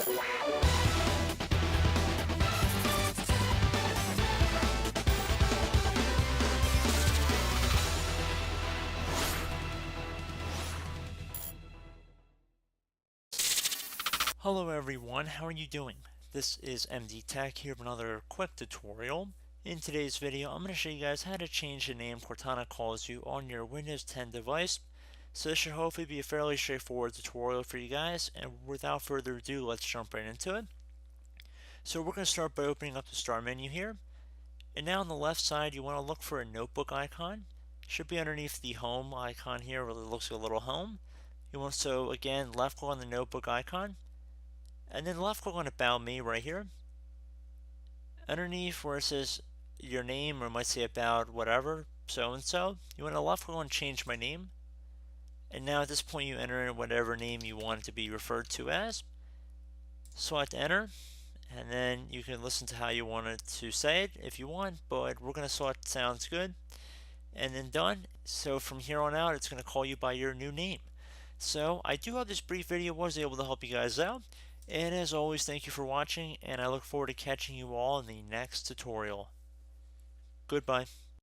Hello everyone, how are you doing? This is MD Tech here with another quick tutorial. In today's video, I'm going to show you guys how to change the name Cortana calls you on your Windows 10 device. So this should hopefully be a fairly straightforward tutorial for you guys, and without further ado, let's jump right into it. So we're going to start by opening up the start menu here. And now on the left side, you want to look for a notebook icon. It should be underneath the home icon here where it looks like a little home. You want to, again, left click on the notebook icon. And then left click on About Me right here. Underneath where it says your name, or it might say about whatever, so and so, you want to left click on Change My Name. And now at this point you enter in whatever name you want it to be referred to as. Select Enter, and then you can listen to how you want it to say it if you want, but we're going to select Sounds Good. And then done. So from here on out, it's going to call you by your new name. So I do hope this brief video was able to help you guys out. And as always, thank you for watching, and I look forward to catching you all in the next tutorial. Goodbye.